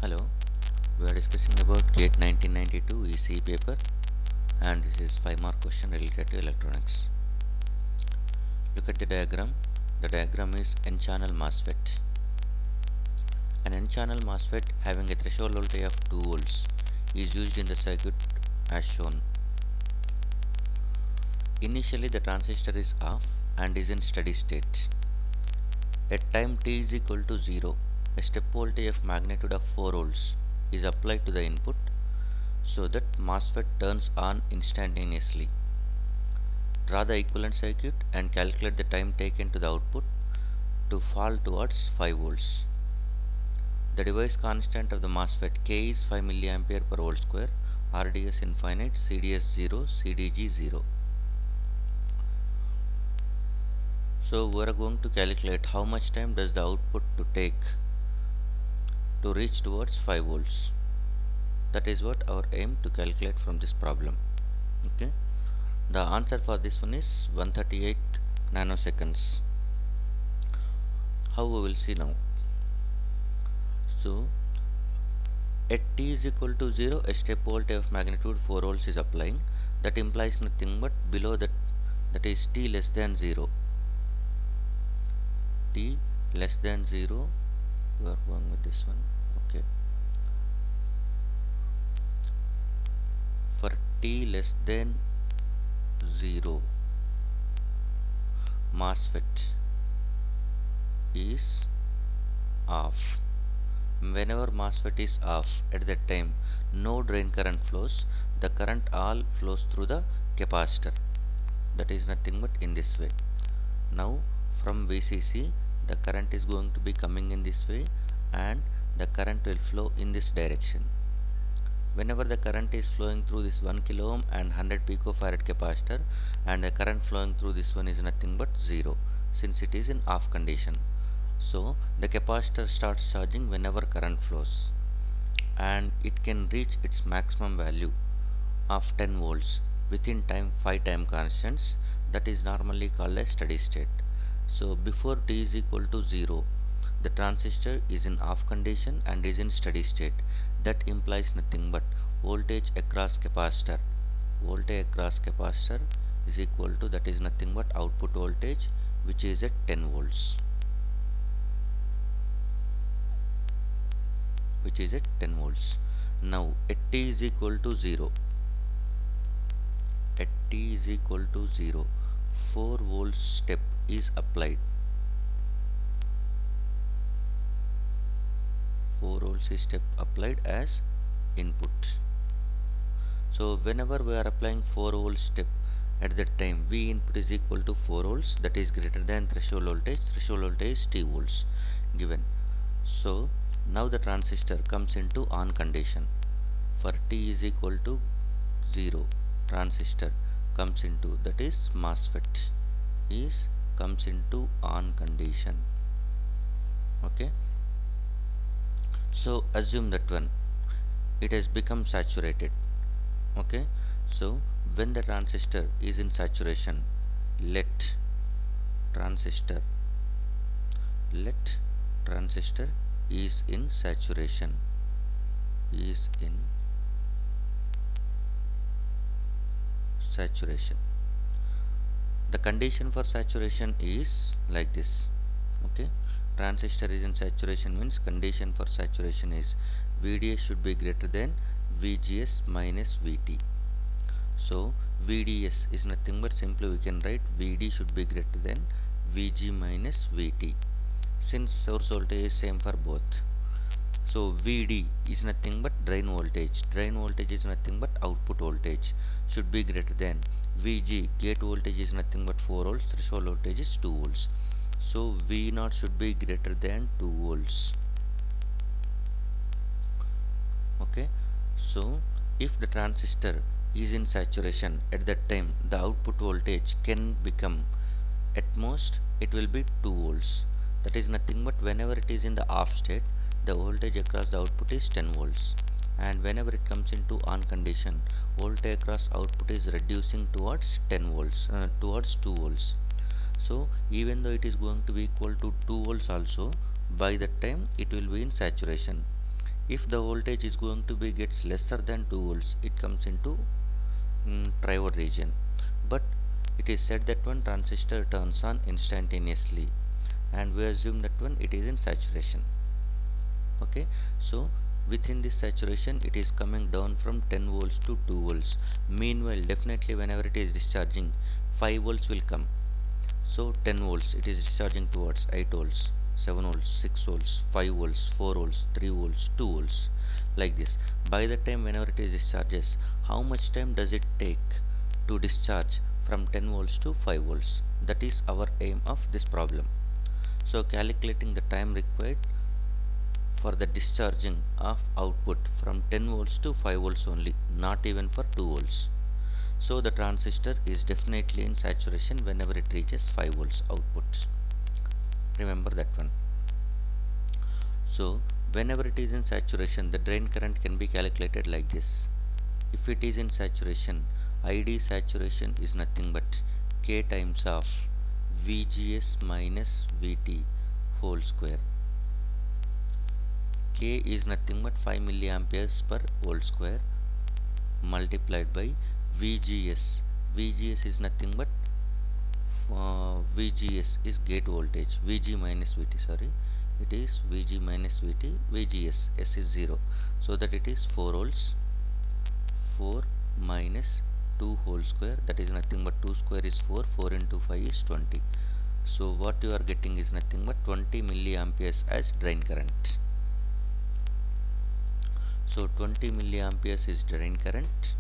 Hello, we are discussing about GATE 1992 ECE paper, and this is 5 mark question related to electronics. Look at the diagram. The diagram is N-channel MOSFET. An N-channel MOSFET having a threshold voltage of 2 volts is used in the circuit as shown. Initially the transistor is off and is in steady state. At time t is equal to 0, a step voltage of magnitude of 4 volts is applied to the input so that MOSFET turns on instantaneously. Draw the equivalent circuit and calculate the time taken to the output to fall towards 5 volts. The device constant of the MOSFET K is 5 mA per volt square, RDS infinite, CDS 0, CDG 0. So we are going to calculate how much time does the output to take to reach towards 5 volts. That is what our aim to calculate from this problem. Okay. The answer for this one is 138 nanoseconds. How we will see now. So at t is equal to 0, a step voltage of magnitude 4 volts is applying. That implies nothing but below that is t less than 0. T less than 0, we are going with this one. Okay. For t less than 0, MOSFET is off. Whenever MOSFET is off, at that time no drain current flows, the current all flows through the capacitor. That is nothing but in this way. Now from VCC the current is going to be coming in this way and the current will flow in this direction. Whenever the current is flowing through this 1 kilo ohm and 100 picofarad capacitor, and the current flowing through this one is nothing but 0 since it is in off condition. So the capacitor starts charging whenever current flows, and it can reach its maximum value of 10 volts within 5 time constants. That is normally called a steady state. So before t is equal to 0, the transistor is in off condition and is in steady state. That implies nothing but voltage across capacitor. Voltage across capacitor is equal to, that is nothing but output voltage, which is at 10 volts. Which is at 10 volts. Now at t is equal to 0. At t is equal to 0, 4 volts step is applied. 4 volts is step applied as input. So whenever we are applying 4 volt step, at that time V input is equal to 4 volts, that is greater than threshold voltage. Threshold voltage is t volts given. So now the transistor comes into on condition. For t is equal to 0, transistor comes into, that is MOSFET comes into on condition. Okay. So assume that one it has become saturated. Okay. So when the transistor is in saturation, let transistor is in saturation, the condition for saturation is like this. Okay. Transistor is in saturation means condition for saturation is VDS should be greater than VGS minus VT. So VDS is nothing but simply we can write VD should be greater than VG minus VT, since source voltage is same for both. So VD is nothing but drain voltage. Drain voltage is nothing but output voltage, should be greater than VG. Gate voltage is nothing but 4 volts. Threshold voltage is 2 volts. So V0 should be greater than 2 volts. Okay. So if the transistor is in saturation, at that time the output voltage can become, at most it will be 2 volts. That is nothing but whenever it is in the off state, the voltage across the output is 10 volts, and whenever it comes into on condition, voltage across output is reducing towards 10 volts, towards 2 volts. So even though it is going to be equal to 2 volts also, by that time it will be in saturation. If the voltage is going to be gets lesser than 2 volts, it comes into triode region. But it is said that one transistor turns on instantaneously, and we assume that one it is in saturation. Okay, so within this saturation it is coming down from 10 volts to 2 volts. Meanwhile, definitely whenever it is discharging, 5 volts will come. So 10 volts it is discharging towards 8 volts, 7 volts, 6 volts, 5 volts, 4 volts, 3 volts, 2 volts, like this. By the time whenever it is discharges, how much time does it take to discharge from 10 volts to 5 volts? That is our aim of this problem. So calculating the time required for the discharging of output from 10 volts to 5 volts only, not even for 2 volts. So the transistor is definitely in saturation whenever it reaches 5 volts output. Remember that one. So whenever it is in saturation, the drain current can be calculated like this. If it is in saturation, ID saturation is nothing but K times of VGS minus VT whole square. K is nothing but 5 milliamperes per volt square multiplied by VGS. VGS is nothing but VGS is gate voltage, VG minus VT, sorry, it is VG minus VT, VGS, S is 0, so that it is 4 volts, 4 minus 2 whole square, that is nothing but 2 square is 4, 4 into 5 is 20. So what you are getting is nothing but 20 milliamperes as drain current. So 20 milliamperes is drain current,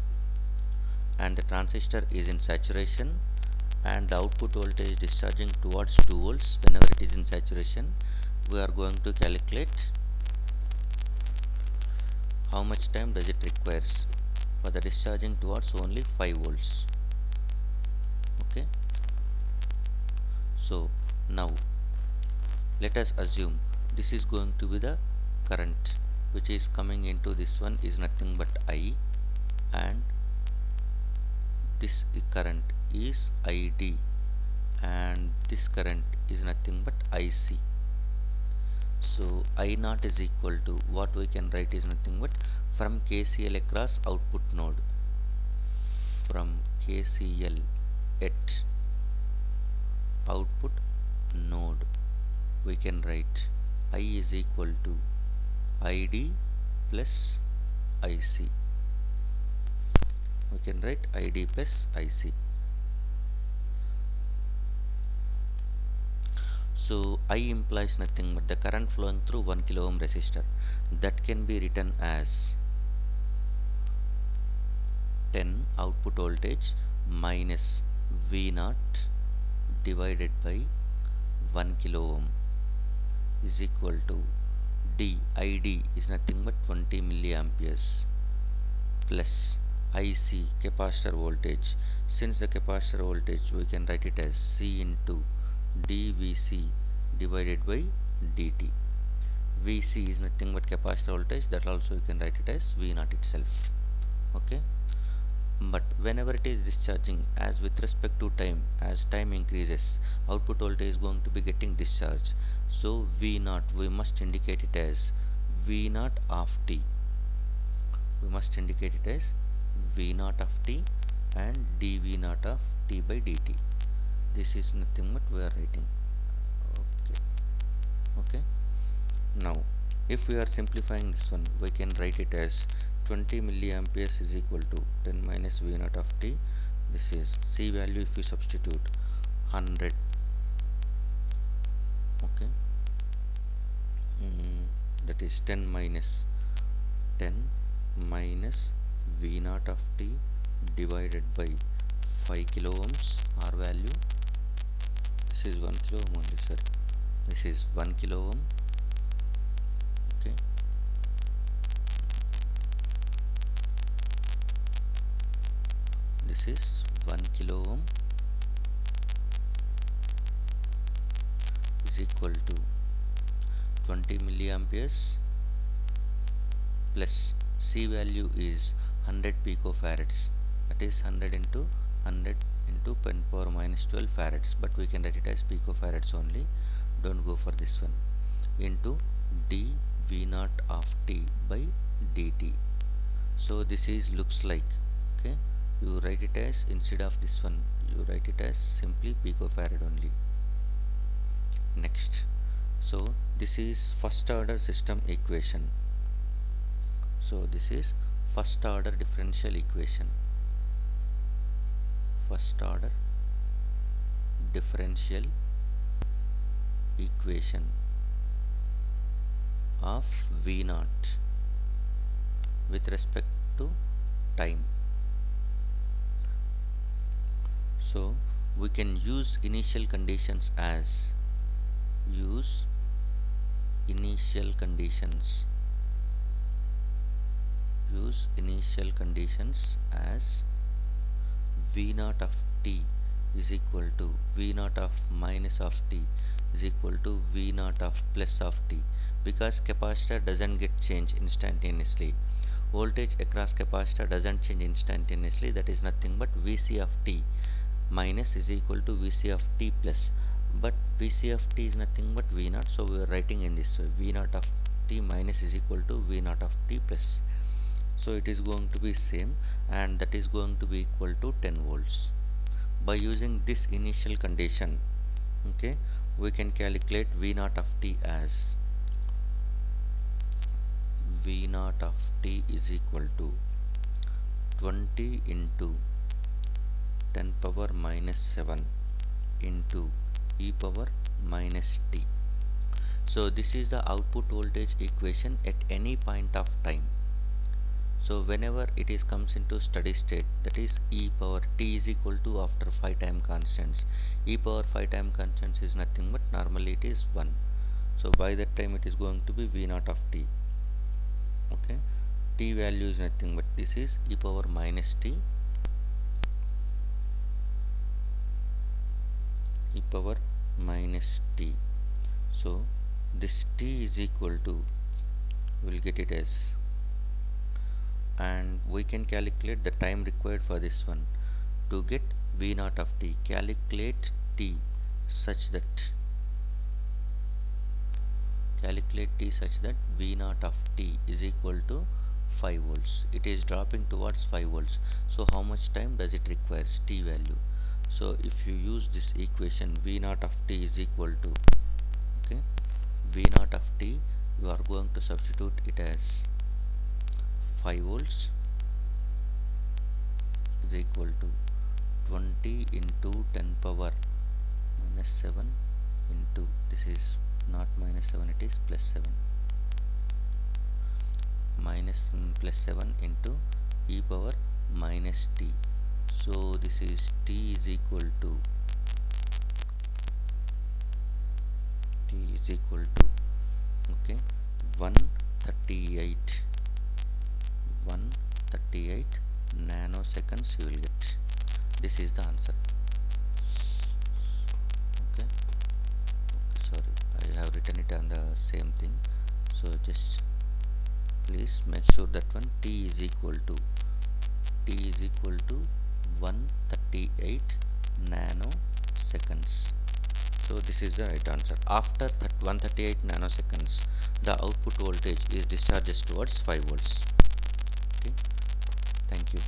and the transistor is in saturation, and the output voltage discharging towards 2 volts whenever it is in saturation. We are going to calculate how much time does it requires for the discharging towards only 5 volts. Okay, so now let us assume this is going to be the current which is coming into this one is nothing but I, and this current is ID, and this current is nothing but IC. So I naught is equal to, what we can write is nothing but from KCL across output node, from KCL at output node, we can write I is equal to ID plus IC. We can write ID plus IC. So I implies nothing but the current flowing through 1 kilo ohm resistor, that can be written as 10 output voltage minus V naught divided by 1 kilo ohm is equal to ID is nothing but 20 milliamperes plus IC capacitor voltage. Since the capacitor voltage, we can write it as C into dVc divided by dt. Vc is nothing but capacitor voltage, that also you can write it as V naught itself. Okay, but whenever it is discharging, as with respect to time, as time increases, output voltage is going to be getting discharged. So V naught, we must indicate it as V naught of t. We must indicate it as V naught of t and dV naught of t by dt. This is nothing but we are writing. Okay, now if we are simplifying this one, we can write it as 20 milliamperes is equal to 10 minus V naught of t. This is C value, if we substitute 100. Okay, that is 10 minus V naught of t divided by 5 kilo ohms, R value. This is 1 kilo ohm only, sorry, this is 1 kilo ohm. Okay, this is 1 kilo ohm is equal to 20 milliamperes plus C value is 100 picofarads, that is 100 into 100 into 10 power minus 12 farads, but we can write it as picofarads only, don't go for this one, into dV v naught of t by dt. So this is looks like, okay, you write it as, instead of this one, you write it as simply picofarad only. Next, so this is first order system equation. So this is first order differential equation, first order differential equation of v naught with respect to time. So we can use initial conditions as, use initial conditions, use initial conditions as v naught of t is equal to v naught of minus of t is equal to v naught of plus of t, because capacitor doesn't get changed instantaneously. Voltage across capacitor doesn't change instantaneously, that is nothing but Vc of t minus is equal to Vc of t plus, but Vc of t is nothing but v naught, so we are writing in this way, v naught of t minus is equal to v naught of t plus. So it is going to be same, and that is going to be equal to 10 volts. By using this initial condition, okay, we can calculate v naught of t as v naught of t is equal to 20 into 10 power minus 7 into e power minus t. So this is the output voltage equation at any point of time. So whenever it is comes into steady state, that is e power t is equal to, after 5 time constants, e power 5 time constants is nothing but normally it is 1. So by that time it is going to be v naught of t. Okay, t value is nothing but this is e power minus t, e power minus t. So this t is equal to, we'll get it as, and we can calculate the time required for this one. To get v naught of t, calculate t such that, v naught of t is equal to 5 volts. It is dropping towards 5 volts. So how much time does it requires, t value? So if you use this equation, v naught of t is equal to, okay, v naught of t, you are going to substitute it as 5 volts is equal to 20 into 10 power minus 7 into, this is not minus 7, it is plus 7, minus plus 7 into e power minus t. So this is t is equal to, okay, 138 nanoseconds you will get. This is the answer. Okay, sorry, I have written it on the same thing, so just please make sure that one t is equal to 138 nanoseconds. So this is the right answer. After 138 nanoseconds, the output voltage is discharged towards 5 volts. Okay, thank you.